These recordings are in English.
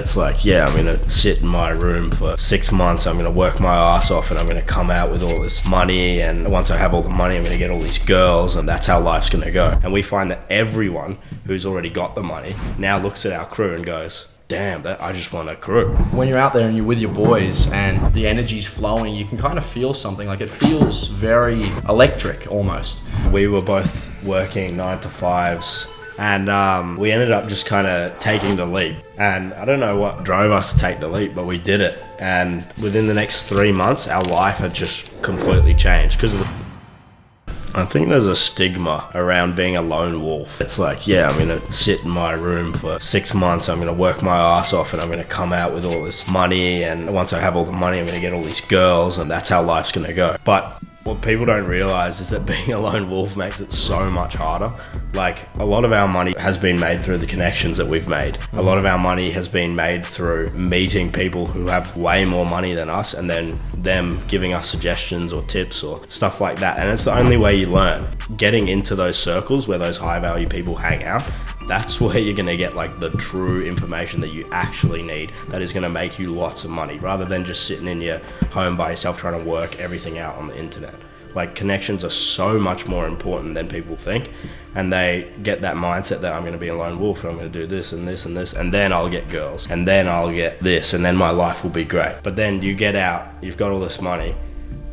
It's like, yeah, I'm gonna sit in my room for 6 months, I'm gonna work my ass off, and I'm gonna come out with all this money, and once I have all the money, I'm gonna get all these girls, and that's how life's gonna go. And we find that everyone who's already got the money now looks at our crew and goes, damn, I just want a crew. When you're out there and you're with your boys and the energy's flowing, you can kind of feel something. Like, it feels very electric almost. We were both working 9 to 5s, and we ended up just kind of taking the leap. And I don't know what drove us to take the leap, but we did it. And within the next 3 months, our life had just completely changed because of the... I think there's a stigma around being a lone wolf. It's like, yeah, I'm gonna sit in my room for 6 months, I'm gonna work my ass off, and I'm gonna come out with all this money, and once I have all the money, I'm gonna get all these girls, and that's how life's gonna go. But what people don't realize is that being a lone wolf makes it so much harder. Like, a lot of our money has been made through the connections that we've made. A lot of our money has been made through meeting people who have way more money than us, and then them giving us suggestions or tips or stuff like that. And it's the only way you learn. Getting into those circles where those high value people hang out, that's where you're gonna get like the true information that you actually need, that is gonna make you lots of money, rather than just sitting in your home by yourself trying to work everything out on the internet. Like, connections are so much more important than people think, and they get that mindset that I'm going to be a lone wolf and I'm going to do this and this and this, and then I'll get girls, and then I'll get this, and then my life will be great. But then you get out, you've got all this money,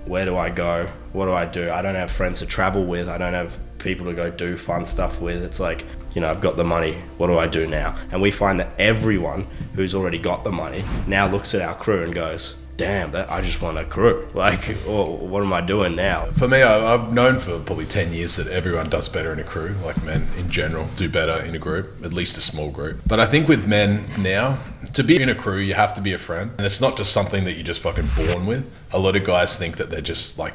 where do I go? What do? I don't have friends to travel with, I don't have people to go do fun stuff with. It's like, you know, I've got the money, what do I do now? And we find that everyone who's already got the money now looks at our crew and goes, damn, I just want a crew. Like, oh, what am I doing now? For me, I've known for probably 10 years that everyone does better in a crew. Like, men in general do better in a group, at least a small group. But I think with men now, to be in a crew, you have to be a friend. And it's not just something that you're just fucking born with. A lot of guys think that they're just like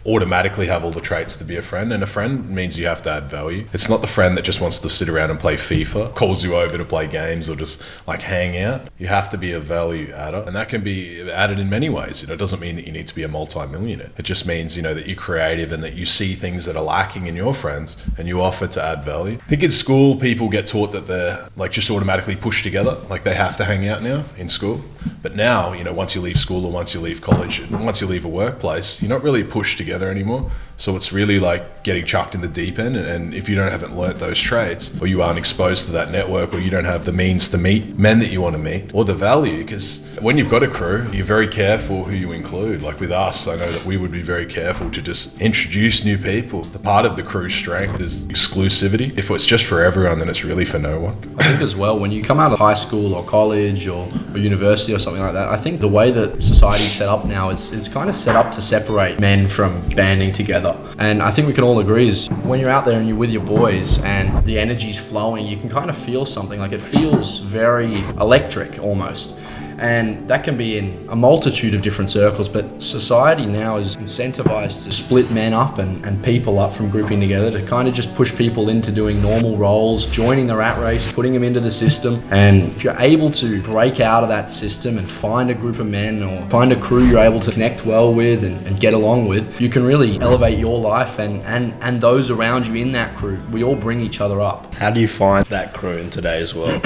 automatically have all the traits to be a friend, and a friend means you have to add value. It's not the friend that just wants to sit around and play FIFA, calls you over to play games or just like hang out. You have to be a value adder, and that can be added in many ways. You know, it doesn't mean that you need to be a multi-millionaire. It just means, you know, that you're creative and that you see things that are lacking in your friends and you offer to add value. I think in school people get taught that they're like just automatically pushed together, like they have to hang out now in school. But now, you know, once you leave school or once you leave college and once you leave a workplace, you're not really pushed together anymore. So it's really like getting chucked in the deep end, and if you haven't learnt those traits, or you aren't exposed to that network, or you don't have the means to meet men that you want to meet, or the value, because when you've got a crew, you're very careful who you include. Like with us, I know that we would be very careful to just introduce new people. The part of the crew's strength is exclusivity. If it's just for everyone, then it's really for no one. I think as well, when you come out of high school or college or university or something like that, I think the way that society's set up now is kind of set up to separate men from banding together. And I think we can all agree is when you're out there and you're with your boys and the energy's flowing, you can kind of feel something. Like, it feels very electric almost. And that can be in a multitude of different circles, but society now is incentivized to split men up and people up from grouping together, to kind of just push people into doing normal roles, joining the rat race, putting them into the system. And if you're able to break out of that system and find a group of men or find a crew you're able to connect well with and get along with, you can really elevate your life and those around you in that crew. We all bring each other up. How do you find that crew in today's world?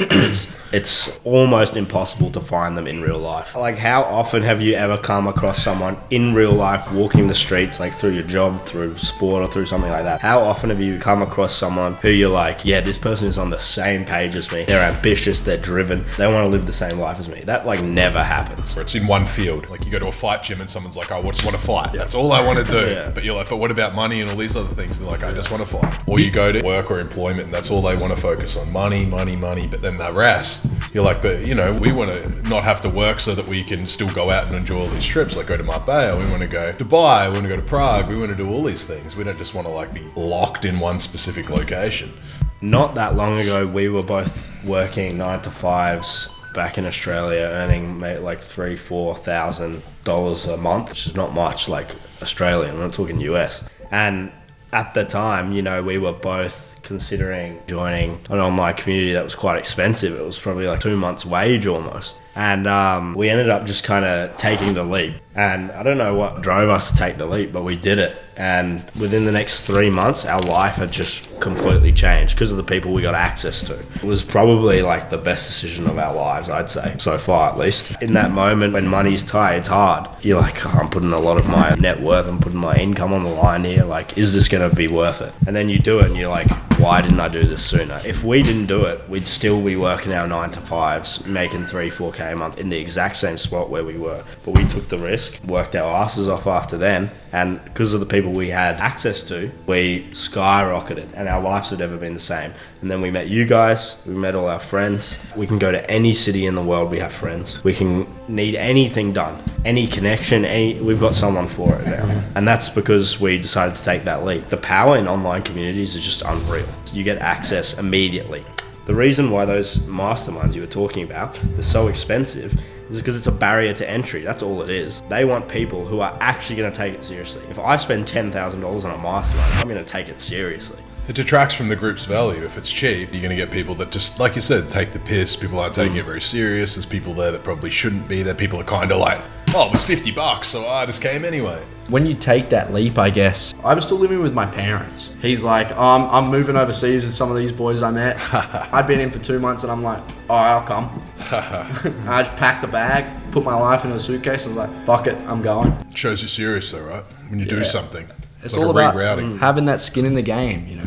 It's almost impossible to find them in real life. Like, how often have you ever come across someone in real life walking the streets, like through your job, through sport, or through something like that? How often have you come across someone who you're like, yeah, this person is on the same page as me. They're ambitious, they're driven, they want to live the same life as me. That like never happens. Or it's in one field. Like, you go to a fight gym and someone's like, oh, I just want to fight. That's all I want to do. Yeah. But you're like, but what about money and all these other things? They're like, I just want to fight. Or you go to work or employment and that's all they want to focus on. Money, money, money. But then the rest, you're like, but you know, we want to not have to work so that we can still go out and enjoy all these trips, like go to Marbella, we want to go to Dubai, we want to go to Prague, we want to do all these things. We don't just want to like be locked in one specific location. Not that long ago, we were both working 9 to 5s back in Australia, earning like $3,000-4,000 a month, which is not much, like Australian, I'm not talking US. And at the time, you know, we were both considering joining an online community that was quite expensive. It was probably like 2 months' wage almost. And we ended up just kind of taking the leap. And I don't know what drove us to take the leap, but we did it. And within the next 3 months, our life had just completely changed because of the people we got access to. It was probably like the best decision of our lives, I'd say, so far at least. In that moment when money's tight, it's hard. You're like, oh, I'm putting a lot of my net worth, I'm putting my income on the line here. Like, is this going to be worth it? And then you do it and you're like, why didn't I do this sooner? If we didn't do it, we'd still be working our 9 to 5s, making 3-4K a month in the exact same spot where we were. But we took the risk, worked our asses off after then, and because of the people we had access to, we skyrocketed and our lives had never been the same. And then we met you guys, we met all our friends. We can go to any city in the world, we have friends. We can need anything done, any connection, we've got someone for it now. And that's because we decided to take that leap. The power in online communities is just unreal. You get access immediately. The reason why those masterminds you were talking about are so expensive is because it's a barrier to entry. That's all it is. They want people who are actually going to take it seriously. If I spend $10,000 on a mastermind, I'm going to take it seriously. It detracts from the group's value. If it's cheap, you're going to get people that just, like you said, take the piss. People aren't taking it very serious. There's people there that probably shouldn't be there. People are kind of like, oh, it was $50, so I just came anyway. When you take that leap, I guess, I was still living with my parents. He's like, I'm moving overseas with some of these boys I met. I'd been in for 2 months and I'm like, all right, I'll come. I just packed a bag, put my life in a suitcase and was like, fuck it, I'm going. Shows you're serious though, right? When you do something. It's like all a about rerouting. having that skin in the game, you know.